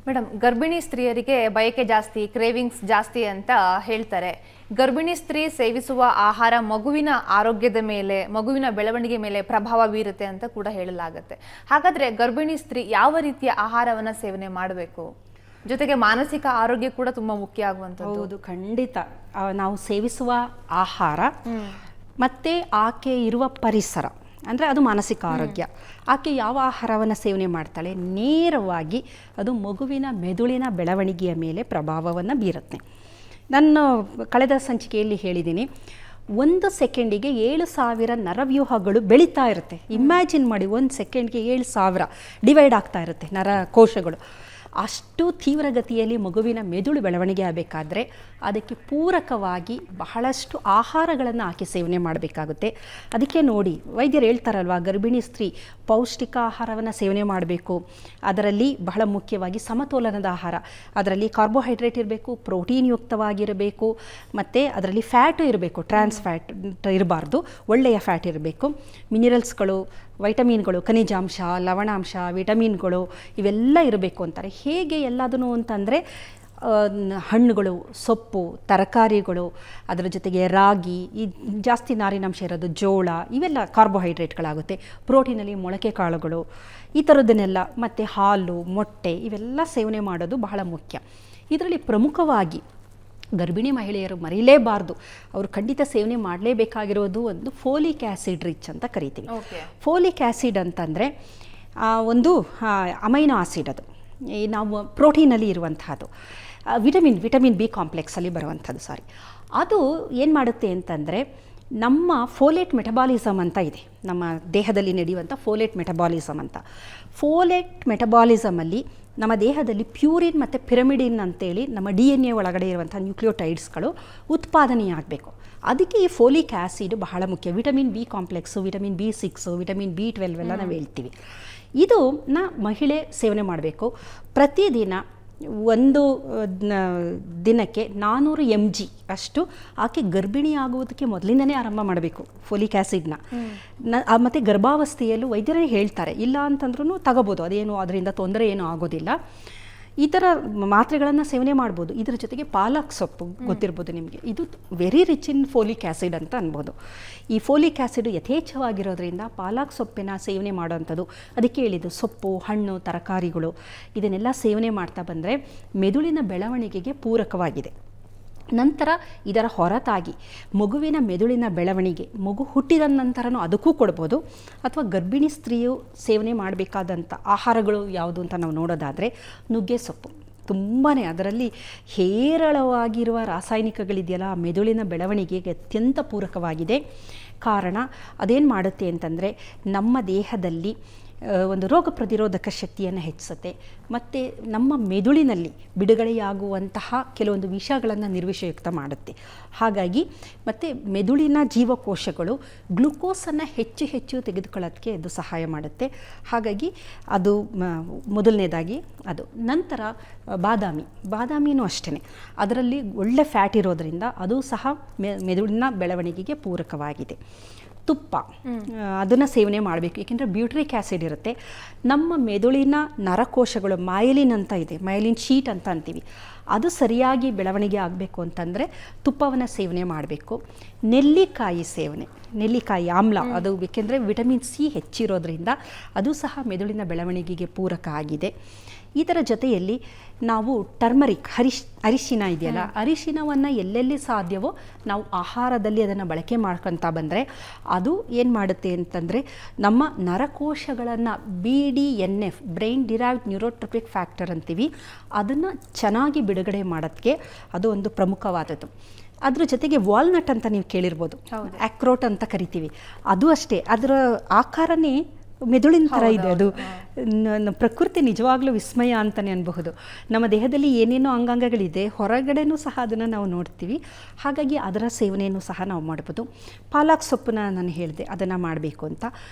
Madam, ಗರ್ಭಿಣಿ ಸ್ತ್ರೀಯರಿಗೆ ಬಯಕೆ ಜಾಸ್ತಿ, ಕ್ರೇವಿಂಗ್ಸ್ ಜಾಸ್ತಿ ಅಂತ ಹೇಳ್ತಾರೆ. ಗರ್ಭಿಣಿ ಸ್ತ್ರೀ ಸೇವಿಸುವ ಆಹಾರ ಮಗುವಿನ ಆರೋಗ್ಯದ ಮೇಲೆ, ಮಗುವಿನ ಬೆಳವಣಿಗೆ ಮೇಲೆ ಪ್ರಭಾವ ಬೀರುತ್ತೆ ಅಂತ ಕೂಡ ಹೇಳಲಾಗುತ್ತೆ. ಹಾಗಾದ್ರೆ ಗರ್ಭಿಣಿ ಸ್ತ್ರೀ ಯಾವ ರೀತಿಯ ಆಹಾರವನ್ನ ಸೇವನೆ ಮಾಡಬೇಕು? ಜೊತೆಗೆ ಮಾನಸಿಕ ಆರೋಗ್ಯ ಕೂಡ ತುಂಬಾ ಮುಖ್ಯ ಆಗುವಂಥದ್ದು. ಹೌದು, ಖಂಡಿತ. ನಾವು ಸೇವಿಸುವ ಆಹಾರ ಮತ್ತೆ ಆಕೆ ಇರುವ ಪರಿಸರ, ಅಂದರೆ ಅದು ಮಾನಸಿಕ ಆರೋಗ್ಯ. ಆಕೆ ಯಾವ ಆಹಾರವನ್ನು ಸೇವನೆ ಮಾಡ್ತಾಳೆ, ನೇರವಾಗಿ ಅದು ಮಗುವಿನ ಮೆದುಳಿನ ಬೆಳವಣಿಗೆಯ ಮೇಲೆ ಪ್ರಭಾವವನ್ನು ಬೀರುತ್ತೆ. ನಾನು ಕಳೆದ ಸಂಚಿಕೆಯಲ್ಲಿ ಹೇಳಿದ್ದೀನಿ, 1 ಸೆಕೆಂಡಿಗೆ 7,000 ನರವ್ಯೂಹಗಳು ಬೆಳೀತಾ ಇರುತ್ತೆ. ಇಮ್ಯಾಜಿನ್ ಮಾಡಿ, 1 ಸೆಕೆಂಡ್ಗೆ 7,000 ಡಿವೈಡ್ ಆಗ್ತಾ ಇರುತ್ತೆ ನರಕೋಶಗಳು. ಅಷ್ಟು ತೀವ್ರಗತಿಯಲ್ಲಿ ಮಗುವಿನ ಮೆದುಳು ಬೆಳವಣಿಗೆ ಆಗಬೇಕಾದ್ರೆ ಅದಕ್ಕೆ ಪೂರಕವಾಗಿ ಬಹಳಷ್ಟು ಆಹಾರಗಳನ್ನು ಆಕೆ ಸೇವನೆ ಮಾಡಬೇಕಾಗುತ್ತೆ. ಅದಕ್ಕೆ ನೋಡಿ, ವೈದ್ಯರು ಹೇಳ್ತಾರಲ್ವ, ಗರ್ಭಿಣಿ ಸ್ತ್ರೀ ಪೌಷ್ಟಿಕ ಆಹಾರವನ್ನು ಸೇವನೆ ಮಾಡಬೇಕು. ಅದರಲ್ಲಿ ಬಹಳ ಮುಖ್ಯವಾಗಿ ಸಮತೋಲನದ ಆಹಾರ, ಅದರಲ್ಲಿ ಕಾರ್ಬೋಹೈಡ್ರೇಟ್ ಇರಬೇಕು, ಪ್ರೋಟೀನ್ ಯುಕ್ತವಾಗಿರಬೇಕು, ಮತ್ತು ಅದರಲ್ಲಿ ಫ್ಯಾಟು ಇರಬೇಕು, ಟ್ರಾನ್ಸ್ ಫ್ಯಾಟ್ ಇರಬಾರ್ದು, ಒಳ್ಳೆಯ ಫ್ಯಾಟ್ ಇರಬೇಕು, ಮಿನರಲ್ಸ್ಗಳು, ವೈಟಮಿನ್ಗಳು, ಖನಿಜಾಂಶ, ಲವಣಾಂಶ, ವಿಟಮಿನ್ಗಳು ಇವೆಲ್ಲ ಇರಬೇಕು ಅಂತಾರೆ. ಹೇಗೆ ಎಲ್ಲದನ್ನು ಅಂತಂದರೆ ಹಣ್ಣುಗಳು, ಸೊಪ್ಪು, ತರಕಾರಿಗಳು, ಅದರ ಜೊತೆಗೆ ರಾಗಿ, ಈ ಜಾಸ್ತಿ ನಾರಿನಾಂಶ ಇರೋದು ಜೋಳ, ಇವೆಲ್ಲ ಕಾರ್ಬೋಹೈಡ್ರೇಟ್ಗಳಾಗುತ್ತೆ. ಪ್ರೋಟೀನಲ್ಲಿ ಮೊಳಕೆ ಕಾಳುಗಳು, ಈ ಥರದ್ದನ್ನೆಲ್ಲ, ಮತ್ತು ಹಾಲು, ಮೊಟ್ಟೆ ಇವೆಲ್ಲ ಸೇವನೆ ಮಾಡೋದು ಬಹಳ ಮುಖ್ಯ. ಇದರಲ್ಲಿ ಪ್ರಮುಖವಾಗಿ ಗರ್ಭಿಣಿ ಮಹಿಳೆಯರು ಮರೀಲೇಬಾರ್ದು, ಅವರು ಖಂಡಿತ ಸೇವನೆ ಮಾಡಲೇಬೇಕಾಗಿರೋದು ಒಂದು ಫೋಲಿಕ್ ಆ್ಯಸಿಡ್ ರಿಚ್ ಅಂತ ಕರಿತೀವಿ. ಫೋಲಿಕ್ ಆ್ಯಸಿಡ್ ಅಂತಂದರೆ ಒಂದು ಅಮೈನೋ ಆಸಿಡ್, ಅದು ನಾವು ಪ್ರೋಟೀನಲ್ಲಿ ಇರುವಂಥದ್ದು, ವಿಟಮಿನ್ ಬಿ ಕಾಂಪ್ಲೆಕ್ಸಲ್ಲಿ ಬರುವಂಥದ್ದು. ಅದು ಏನು ಮಾಡುತ್ತೆ ಅಂತಂದರೆ, ನಮ್ಮ ಫೋಲೇಟ್ ಮೆಟಬಾಲಿಸಮ್ ಅಂತ ಇದೆ, ನಮ್ಮ ದೇಹದಲ್ಲಿ ನಡೆಯುವಂಥ ಫೋಲೇಟ್ ಮೆಟಬಾಲಿಸಮ್ ಅಂತ. ಫೋಲೇಟ್ ಮೆಟಬಾಲಿಸಮಲ್ಲಿ ನಮ್ಮ ದೇಹದಲ್ಲಿ ಪ್ಯೂರಿನ್ ಮತ್ತು ಪಿರಮಿಡಿನ್ ಅಂತೇಳಿ ನಮ್ಮ DNA ಒಳಗಡೆ ಇರುವಂಥ ನ್ಯೂಕ್ಲಿಯೋಟೈಡ್ಸ್ಗಳು ಉತ್ಪಾದನೆಯಾಗಬೇಕು. ಅದಕ್ಕೆ ಈ ಫೋಲಿಕ್ ಆ್ಯಸಿಡ್ ಬಹಳ ಮುಖ್ಯ. Vitamin B complex, vitamin B6, vitamin B12 ಎಲ್ಲ ನಾವು ಹೇಳ್ತೀವಿ. ಇದನ್ನ ಮಹಿಳೆ ಸೇವನೆ ಮಾಡಬೇಕು. ಪ್ರತಿದಿನ ಒಂದು ದಿನಕ್ಕೆ 400 mg ಅಷ್ಟು ಆಕೆ ಗರ್ಭಿಣಿ ಆಗುವುದಕ್ಕೆ ಮೊದಲಿಂದನೇ ಆರಂಭ ಮಾಡಬೇಕು ಫೋಲಿಕ್ ಆ್ಯಸಿಡ್ನ. ಮತ್ತು ಗರ್ಭಾವಸ್ಥೆಯಲ್ಲೂ ವೈದ್ಯರೇ ಹೇಳ್ತಾರೆ, ಇಲ್ಲ ಅಂತಂದ್ರೂ ತಗೋಬೋದು, ಅದೇನು ಅದರಿಂದ ತೊಂದರೆ ಏನೂ ಆಗೋದಿಲ್ಲ. ಈ ಥರ ಮಾತ್ರೆಗಳನ್ನು ಸೇವನೆ ಮಾಡ್ಬೋದು. ಇದರ ಜೊತೆಗೆ ಪಾಲಕ್ ಸೊಪ್ಪು ಗೊತ್ತಿರ್ಬೋದು ನಿಮಗೆ, ಇದು very rich in folic acid ಅಂತ ಅನ್ಬೋದು. ಈ ಫೋಲಿಕ್ ಆ್ಯಸಿಡ್ ಯಥೇಚ್ಛವಾಗಿರೋದ್ರಿಂದ ಪಾಲಕ್ ಸೊಪ್ಪಿನ ಸೇವನೆ ಮಾಡೋವಂಥದ್ದು. ಅದಕ್ಕೆ ಹೇಳಿದ್ದು, ಸೊಪ್ಪು, ಹಣ್ಣು, ತರಕಾರಿಗಳು ಇದನ್ನೆಲ್ಲ ಸೇವನೆ ಮಾಡ್ತಾ ಬಂದರೆ ಮೆದುಳಿನ ಬೆಳವಣಿಗೆಗೆ ಪೂರಕವಾಗಿದೆ. ನಂತರ ಇದರ ಹೊರತಾಗಿ ಮಗುವಿನ ಮೆದುಳಿನ ಬೆಳವಣಿಗೆ, ಮಗು ಹುಟ್ಟಿದ ನಂತರನೂ ಅದಕ್ಕೂ ಕೊಡ್ಬೋದು. ಅಥವಾ ಗರ್ಭಿಣಿ ಸ್ತ್ರೀಯು ಸೇವನೆ ಮಾಡಬೇಕಾದಂಥ ಆಹಾರಗಳು ಯಾವುದು ಅಂತ ನಾವು ನೋಡೋದಾದರೆ, ನುಗ್ಗೆ ಸೊಪ್ಪು ತುಂಬಾ, ಅದರಲ್ಲಿ ಹೇರಳವಾಗಿರುವ ರಾಸಾಯನಿಕಗಳಿದೆಯಲ್ಲ, ಆ ಮೆದುಳಿನ ಬೆಳವಣಿಗೆಗೆ ಅತ್ಯಂತ ಪೂರಕವಾಗಿದೆ. ಕಾರಣ ಅದೇನು ಮಾಡುತ್ತೆ ಅಂತಂದರೆ, ನಮ್ಮ ದೇಹದಲ್ಲಿ ಒಂದು ರೋಗ ಪ್ರತಿರೋಧಕ ಶಕ್ತಿಯನ್ನು ಹೆಚ್ಚಿಸುತ್ತೆ, ಮತ್ತು ನಮ್ಮ ಮೆದುಳಿನಲ್ಲಿ ಬಿಡುಗಡೆಯಾಗುವಂತಹ ಕೆಲವೊಂದು ವಿಷಗಳನ್ನು ನಿರ್ವಿಷಯುಕ್ತ ಮಾಡುತ್ತೆ. ಹಾಗಾಗಿ ಮತ್ತು ಮೆದುಳಿನ ಜೀವಕೋಶಗಳು ಗ್ಲುಕೋಸನ್ನು ಹೆಚ್ಚು ತೆಗೆದುಕೊಳ್ಳೋದಕ್ಕೆ ಅದು ಸಹಾಯ ಮಾಡುತ್ತೆ. ಅದು ಮೊದಲನೇದಾಗಿ ಅದು. ನಂತರ ಬಾದಾಮಿನೂ ಅಷ್ಟೇ, ಅದರಲ್ಲಿ ಒಳ್ಳೆ ಫ್ಯಾಟ್ ಇರೋದರಿಂದ ಅದು ಸಹ ಮೆದುಳಿನ ಬೆಳವಣಿಗೆಗೆ ಪೂರಕವಾಗಿದೆ. ತುಪ್ಪ, ಅದನ್ನು ಸೇವನೆ ಮಾಡಬೇಕು, ಏಕೆಂದರೆ ಬ್ಯೂಟ್ರಿಕ್ ಆ್ಯಸಿಡ್ ಇರುತ್ತೆ. ನಮ್ಮ ಮೆದುಳಿನ ನರಕೋಶಗಳು ಮೈಲಿನ್ ಅಂತ ಇದೆ, ಮೈಲಿನ್ ಶೀಟ್ ಅಂತ ಅಂತೀವಿ, ಅದು ಸರಿಯಾಗಿ ಬೆಳವಣಿಗೆ ಆಗಬೇಕು ಅಂತಂದರೆ ತುಪ್ಪವನ್ನು ಸೇವನೆ ಮಾಡಬೇಕು. ನೆಲ್ಲಿಕಾಯಿ ಆಮ್ಲ, ಅದು ಏಕೆಂದರೆ ವಿಟಮಿನ್ C ಹೆಚ್ಚಿರೋದ್ರಿಂದ ಅದು ಸಹ ಮೆದುಳಿನ ಬೆಳವಣಿಗೆಗೆ ಪೂರಕ ಆಗಿದೆ. ಇದರ ಜೊತೆಯಲ್ಲಿ ನಾವು ಟರ್ಮರಿಕ್, ಅರಿಶಿನ ಇದೆಯಲ್ಲ, ಅರಿಶಿನವನ್ನು ಎಲ್ಲೆಲ್ಲಿ ಸಾಧ್ಯವೋ ನಾವು ಆಹಾರದಲ್ಲಿ ಅದನ್ನು ಬಳಕೆ ಮಾಡ್ಕೊತಾ ಬಂದರೆ ಅದು ಏನು ಮಾಡುತ್ತೆ ಅಂತಂದರೆ, ನಮ್ಮ ನರಕೋಶಗಳನ್ನು BDNF, ಬ್ರೈನ್ ಡಿರೈವ್ಡ್ ನ್ಯೂರೋಟ್ರೋಪಿಕ್ ಫ್ಯಾಕ್ಟರ್ ಅಂತೀವಿ, ಅದನ್ನು ಚೆನ್ನಾಗಿ ಬಿಡುಗಡೆ ಮಾಡೋದಕ್ಕೆ ಅದು ಒಂದು ಪ್ರಮುಖವಾದದ್ದು. ಅದ್ರ ಜೊತೆಗೆ ವಾಲ್ನಟ್ ಅಂತ ನೀವು ಕೇಳಿರ್ಬೋದು, ಆಕ್ರೋಟ್ ಅಂತ ಕರಿತೀವಿ, ಅದು ಅಷ್ಟೇ, ಅದರ ಆಕಾರನೇ ಮೆದುಳಿನ ಥರ ಇದೆ. ಅದು ಪ್ರಕೃತಿ ನಿಜವಾಗ್ಲೂ ವಿಸ್ಮಯ ಅಂತಲೇ ಅನ್ಬಹುದು. ನಮ್ಮ ದೇಹದಲ್ಲಿ ಏನೇನೋ ಅಂಗಾಂಗಗಳಿದೆ, ಹೊರಗಡೆನೂ ಸಹ ಅದನ್ನು ನಾವು ನೋಡ್ತೀವಿ. ಹಾಗಾಗಿ ಅದರ ಸೇವನೆಯನ್ನು ಸಹ ನಾವು ಮಾಡ್ಬೋದು. ಪಾಲಕ್ ಸೊಪ್ಪನ್ನ ನಾನು ಹೇಳಿದೆ, ಅದನ್ನು ಮಾಡಬೇಕು ಅಂತ.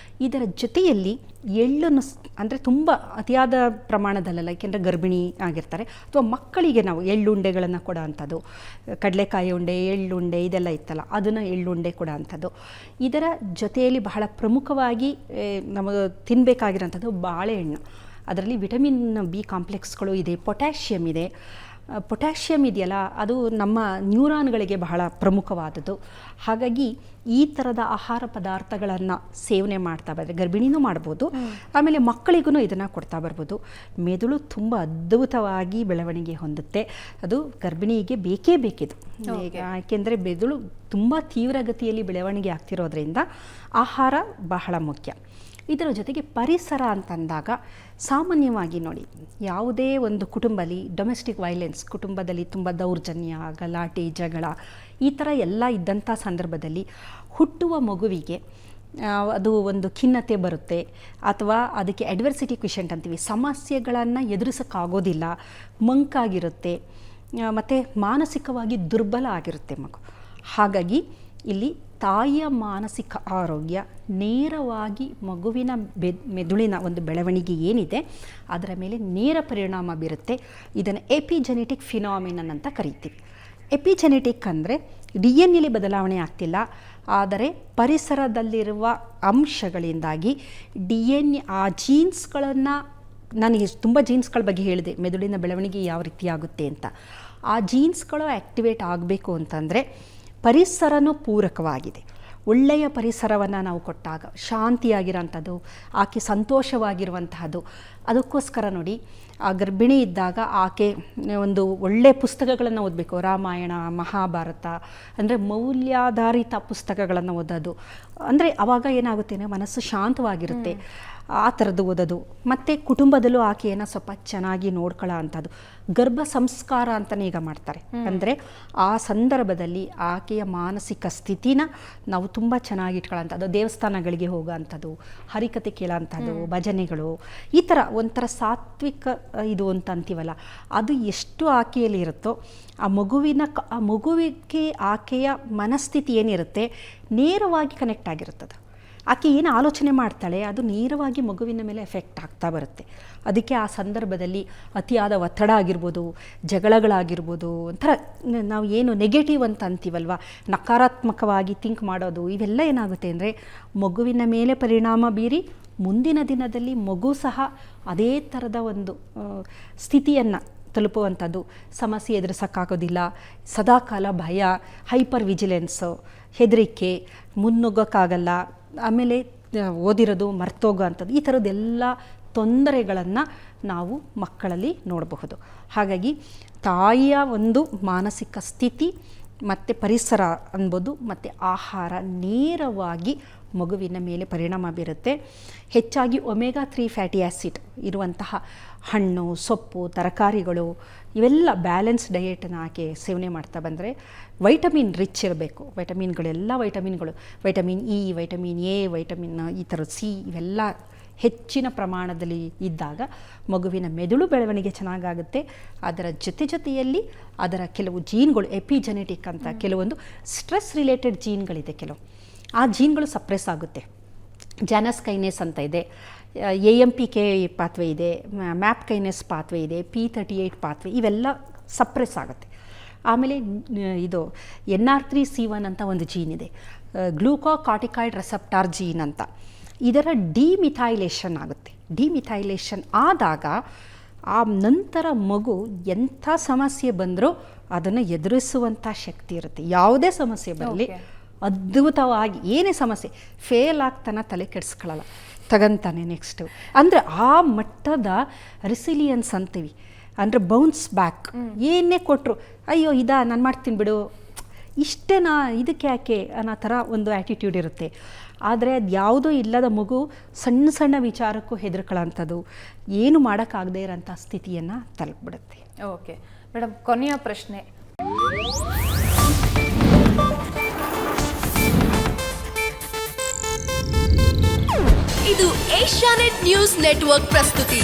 ಇದರ ಜೊತೆಯಲ್ಲಿ ಎಳ್ಳನ್ನು, ಅಂದರೆ ತುಂಬ ಅತಿಯಾದ ಪ್ರಮಾಣದಲ್ಲ, ಏಕೆಂದರೆ ಗರ್ಭಿಣಿ ಆಗಿರ್ತಾರೆ, ಅಥವಾ ಮಕ್ಕಳಿಗೆ ನಾವು ಎಳ್ಳುಂಡೆಗಳನ್ನು ಕೊಡೋ ಅಂಥದ್ದು, ಕಡಲೆಕಾಯಿ ಉಂಡೆ, ಎಳ್ಳುಂಡೆ ಇದೆಲ್ಲ ಇತ್ತಲ್ಲ, ಅದನ್ನು ಎಳ್ಳುಂಡೆ ಕೊಡೋ ಅಂಥದ್ದು. ಇದರ ಜೊತೆಯಲ್ಲಿ ಬಹಳ ಪ್ರಮುಖವಾಗಿ ನಮಗೆ ತಿನ್ನಬೇಕಾಗಿರೋಂಥದ್ದು ಬಾಳೆಹಣ್ಣು. ಅದರಲ್ಲಿ ವಿಟಮಿನ್ ಬಿ ಕಾಂಪ್ಲೆಕ್ಸ್ಗಳು ಇದೆ, ಪೊಟ್ಯಾಷಿಯಮ್ ಇದೆ. ಪೊಟ್ಯಾಷಿಯಮ್ ಇದೆಯಲ್ಲ, ಅದು ನಮ್ಮ ನ್ಯೂರಾನ್ಗಳಿಗೆ ಬಹಳ ಪ್ರಮುಖವಾದದ್ದು. ಹಾಗಾಗಿ ಈ ಥರದ ಆಹಾರ ಪದಾರ್ಥಗಳನ್ನು ಸೇವನೆ ಮಾಡ್ತಾ ಬಂದರೆ ಗರ್ಭಿಣಿನೂ ಮಾಡ್ಬೋದು, ಆಮೇಲೆ ಮಕ್ಕಳಿಗೂ ಇದನ್ನು ಕೊಡ್ತಾ ಬರ್ಬೋದು. ಮೆದುಳು ತುಂಬ ಅದ್ಭುತವಾಗಿ ಬೆಳವಣಿಗೆ ಹೊಂದುತ್ತೆ. ಅದು ಗರ್ಭಿಣಿಗೆ ಬೇಕೇ ಬೇಕಿದು. ಯಾಕೆಂದರೆ ಮೆದುಳು ತುಂಬ ತೀವ್ರಗತಿಯಲ್ಲಿ ಬೆಳವಣಿಗೆ ಆಗ್ತಿರೋದ್ರಿಂದ ಆಹಾರ ಬಹಳ ಮುಖ್ಯ. ಇದರ ಜೊತೆಗೆ ಪರಿಸರ ಅಂತಂದಾಗ ಸಾಮಾನ್ಯವಾಗಿ ನೋಡಿ, ಯಾವುದೇ ಒಂದು ಕುಟುಂಬದಲ್ಲಿ ಡೊಮೆಸ್ಟಿಕ್ ವೈಲೆನ್ಸ್, ಕುಟುಂಬದಲ್ಲಿ ತುಂಬ ದೌರ್ಜನ್ಯ, ಗಲಾಟೆ, ಜಗಳ ಈ ಥರ ಎಲ್ಲ ಇದ್ದಂಥ ಸಂದರ್ಭದಲ್ಲಿ ಹುಟ್ಟುವ ಮಗುವಿಗೆ ಅದು ಒಂದು ಖಿನ್ನತೆ ಬರುತ್ತೆ, ಅಥವಾ ಅದಕ್ಕೆ ಅಡ್ವರ್ಸಿಟಿ ಕ್ವಿಷೆಂಟ್ ಅಂತೀವಿ, ಸಮಸ್ಯೆಗಳನ್ನು ಎದುರಿಸೋಕ್ಕಾಗೋದಿಲ್ಲ, ಮಂಕಾಗಿರುತ್ತೆ, ಮತ್ತು ಮಾನಸಿಕವಾಗಿ ದುರ್ಬಲ ಆಗಿರುತ್ತೆ ಮಗು. ಹಾಗಾಗಿ ಇಲ್ಲಿ ತಾಯಿಯ ಮಾನಸಿಕ ಆರೋಗ್ಯ ನೇರವಾಗಿ ಮಗುವಿನ ಮೆದುಳಿನ ಒಂದು ಬೆಳವಣಿಗೆ ಏನಿದೆ ಅದರ ಮೇಲೆ ನೇರ ಪರಿಣಾಮ ಬೀರುತ್ತೆ. ಇದನ್ನು ಎಪಿಜೆನೆಟಿಕ್ ಫಿನಾಮಿನನ್ ಅಂತ ಕರಿತೀವಿ. ಎಪಿಜೆನೆಟಿಕ್ ಅಂದರೆ DNA ಬದಲಾವಣೆ ಆಗ್ತಿಲ್ಲ, ಆದರೆ ಪರಿಸರದಲ್ಲಿರುವ ಅಂಶಗಳಿಂದಾಗಿ DNA ಆ ಜೀನ್ಸ್ಗಳನ್ನು, ನಾನು ತುಂಬ ಜೀನ್ಸ್ಗಳ ಬಗ್ಗೆ ಹೇಳಿದೆ, ಮೆದುಳಿನ ಬೆಳವಣಿಗೆ ಯಾವ ರೀತಿ ಆಗುತ್ತೆ ಅಂತ. ಆ ಜೀನ್ಸ್ಗಳು ಆ್ಯಕ್ಟಿವೇಟ್ ಆಗಬೇಕು ಅಂತಂದರೆ ಪರಿಸರನೂ ಪೂರಕವಾಗಿದೆ. ಒಳ್ಳೆಯ ಪರಿಸರವನ್ನು ನಾವು ಕೊಟ್ಟಾಗ ಶಾಂತಿಯಾಗಿರೋಂಥದ್ದು, ಆಕೆ ಸಂತೋಷವಾಗಿರುವಂತಹದ್ದು. ಅದಕ್ಕೋಸ್ಕರ ನೋಡಿ, ಆ ಗರ್ಭಿಣಿ ಇದ್ದಾಗ ಆಕೆ ಒಂದು ಒಳ್ಳೆಯ ಪುಸ್ತಕಗಳನ್ನು ಓದಬೇಕು. ರಾಮಾಯಣ, ಮಹಾಭಾರತ ಅಂದರೆ ಮೌಲ್ಯಾಧಾರಿತ ಪುಸ್ತಕಗಳನ್ನು ಓದೋದು. ಅಂದರೆ ಆವಾಗ ಏನಾಗುತ್ತೆ, ಮನಸ್ಸು ಶಾಂತವಾಗಿರುತ್ತೆ. ಆ ಥರದ್ದು ಓದೋದು. ಮತ್ತು ಕುಟುಂಬದಲ್ಲೂ ಆಕೆಯನ್ನು ಸ್ವಲ್ಪ ಚೆನ್ನಾಗಿ ನೋಡ್ಕೊಳ್ಳೋ ಅಂಥದ್ದು. ಗರ್ಭ ಸಂಸ್ಕಾರ ಅಂತಲೇ ಈಗ ಮಾಡ್ತಾರೆ. ಅಂದರೆ ಆ ಸಂದರ್ಭದಲ್ಲಿ ಆಕೆಯ ಮಾನಸಿಕ ಸ್ಥಿತಿನ ನಾವು ತುಂಬ ಚೆನ್ನಾಗಿ ಇಟ್ಕೊಳ್ಳೋಂಥದ್ದು. ದೇವಸ್ಥಾನಗಳಿಗೆ ಹೋಗೋ ಅಂಥದ್ದು, ಹರಿಕತೆ ಕೇಳೋ ಅಂಥದ್ದು, ಭಜನೆಗಳು, ಈ ಥರ ಒಂಥರ ಸಾತ್ವಿಕ ಇದು ಅಂತ ಅಂತೀವಲ್ಲ, ಅದು ಎಷ್ಟು ಆಕೆಯಲ್ಲಿ ಇರುತ್ತೋ ಆ ಮಗುವಿಗೆ ಆಕೆಯ ಮನಸ್ಥಿತಿ ಏನಿರುತ್ತೆ ನೇರವಾಗಿ ಕನೆಕ್ಟ್ ಆಗಿರುತ್ತದೆ. ಆಕೆ ಏನು ಆಲೋಚನೆ ಮಾಡ್ತಾಳೆ ಅದು ನೇರವಾಗಿ ಮಗುವಿನ ಮೇಲೆ ಎಫೆಕ್ಟ್ ಆಗ್ತಾ ಬರುತ್ತೆ. ಅದಕ್ಕೆ ಆ ಸಂದರ್ಭದಲ್ಲಿ ಅತಿಯಾದ ಒತ್ತಡ ಆಗಿರ್ಬೋದು, ಜಗಳಗಳಾಗಿರ್ಬೋದು, ಒಂಥರ ನಾವು ಏನು ನೆಗೆಟಿವ್ ಅಂತ ಅಂತೀವಲ್ವ, ನಕಾರಾತ್ಮಕವಾಗಿ ಥಿಂಕ್ ಮಾಡೋದು, ಇವೆಲ್ಲ ಏನಾಗುತ್ತೆ ಅಂದರೆ ಮಗುವಿನ ಮೇಲೆ ಪರಿಣಾಮ ಬೀರಿ ಮುಂದಿನ ದಿನದಲ್ಲಿ ಮಗು ಸಹ ಅದೇ ಥರದ ಒಂದು ಸ್ಥಿತಿಯನ್ನು ತಲುಪುವಂಥದ್ದು. ಸಮಸ್ಯೆ ಎದುರಿಸೋಕ್ಕಾಗೋದಿಲ್ಲ, ಸದಾಕಾಲ ಭಯ, ಹೈಪರ್ ವಿಜಿಲೆನ್ಸು, ಹೆದರಿಕೆ, ಮುನ್ನುಗ್ಗೋಕ್ಕಾಗಲ್ಲ, ಆಮೇಲೆ ಓದಿರೋದು ಮರ್ತೋಗೋ ಅಂಥದ್ದು, ಈ ಥರದ್ದೆಲ್ಲ ತೊಂದರೆಗಳನ್ನು ನಾವು ಮಕ್ಕಳಲ್ಲಿ ನೋಡಬಹುದು. ಹಾಗಾಗಿ ತಾಯಿಯ ಒಂದು ಮಾನಸಿಕ ಸ್ಥಿತಿ ಮತ್ತು ಪರಿಸರ ಅನ್ಬೋದು ಮತ್ತು ಆಹಾರ ನೇರವಾಗಿ ಮಗುವಿನ ಮೇಲೆ ಪರಿಣಾಮ ಬೀರುತ್ತೆ. ಹೆಚ್ಚಾಗಿ ಒಮೆಗಾ 3 ಫ್ಯಾಟಿ ಆ್ಯಸಿಡ್ ಇರುವಂತಹ ಹಣ್ಣು, ಸೊಪ್ಪು, ತರಕಾರಿಗಳು ಇವೆಲ್ಲ ಬ್ಯಾಲೆನ್ಸ್ ಡಯೆಟನ್ನು ಆಕೆ ಸೇವನೆ ಮಾಡ್ತಾ ಬಂದರೆ ವೈಟಮಿನ್ ರಿಚ್ ಇರಬೇಕು. ವೈಟಮಿನ್ಗಳೆಲ್ಲ vitamin E, vitamin A, vitamin ಈ ಥರದ ಸಿ ಇವೆಲ್ಲ ಹೆಚ್ಚಿನ ಪ್ರಮಾಣದಲ್ಲಿ ಇದ್ದಾಗ ಮಗುವಿನ ಮೆದುಳು ಬೆಳವಣಿಗೆ ಚೆನ್ನಾಗಾಗುತ್ತೆ. ಅದರ ಜೊತೆಯಲ್ಲಿ ಅದರ ಕೆಲವು ಜೀನ್ಗಳು, ಎಪಿಜೆನೆಟಿಕ್ ಅಂತ ಕೆಲವೊಂದು ಸ್ಟ್ರೆಸ್ ರಿಲೇಟೆಡ್ ಜೀನ್ಗಳಿದೆ, ಕೆಲವು ಆ ಜೀನ್ಗಳು ಸಪ್ರೆಸ್ ಆಗುತ್ತೆ. ಜಾನಸ್ ಕೈನೇಸ್ ಅಂತ ಇದೆ, AMPK ಪಾತ್ವೆ ಇದೆ, ಮ್ಯಾಪ್ ಕೈನೆಸ್ ಪಾತ್ವೆ ಇದೆ, P38 ಪಾತ್ವೆ, ಇವೆಲ್ಲ ಸಪ್ರೆಸ್ ಆಗುತ್ತೆ. ಆಮೇಲೆ ಇದು NR3C1 ಅಂತ ಒಂದು ಜೀನ್ ಇದೆ, ಗ್ಲೂಕೋಕಾರ್ಟಿಕಾಯ್ಡ್ ರೆಸೆಪ್ಟಾರ್ ಜೀನ್ ಅಂತ. ಇದರ ಡಿಮಿಥೈಲೇಷನ್ ಆಗುತ್ತೆ. ಡಿಮಿಥೈಲೇಷನ್ ಆದಾಗ ಆ ನಂತರ ಮಗು ಎಂಥ ಸಮಸ್ಯೆ ಬಂದರೂ ಅದನ್ನು ಎದುರಿಸುವಂಥ ಶಕ್ತಿ ಇರುತ್ತೆ. ಯಾವುದೇ ಸಮಸ್ಯೆ ಬರಲಿ ಅದ್ಭುತವಾಗಿ, ಏನೇ ಸಮಸ್ಯೆ ಫೇಲ್ ಆಗ್ತಾನೆ ತಲೆ ಕೆಡಿಸ್ಕೊಳ್ಳಲ್ಲ, ತಗಂತಾನೆ ನೆಕ್ಸ್ಟು. ಅಂದರೆ ಆ ಮಟ್ಟದ ರೆಸಿಲಿಯನ್ಸ್ ಅಂತೀವಿ, ಅಂದರೆ ಬೌನ್ಸ್ ಬ್ಯಾಕ್. ಏನೇ ಕೊಟ್ಟರು ಅಯ್ಯೋ ನಾನು ಮಾಡ್ತೀನಿ ಬಿಡು, ಇಷ್ಟೇನಾ, ಇದಕ್ಕೆ ಯಾಕೆ ಅನ್ನೋ ಥರ ಒಂದು ಆ್ಯಟಿಟ್ಯೂಡ್ ಇರುತ್ತೆ. ಆದರೆ ಅದು ಯಾವುದೂ ಇಲ್ಲದ ಮಗು ಸಣ್ಣ ಸಣ್ಣ ವಿಚಾರಕ್ಕೂ ಹೆದರ್ಕೊಳ್ಳೋಂಥದ್ದು, ಏನು ಮಾಡೋಕ್ಕಾಗದೇ ಇರೋಂಥ ಸ್ಥಿತಿಯನ್ನು ತಲುಪಿಬಿಡುತ್ತೆ. ಓಕೆ ಮೇಡಮ್, ಕೊನೆಯ ಪ್ರಶ್ನೆ. ಇದು ಏಷ್ಯಾನೆಟ್ ನ್ಯೂಸ್ ನೆಟ್ವರ್ಕ್ ಪ್ರಸ್ತುತಿ.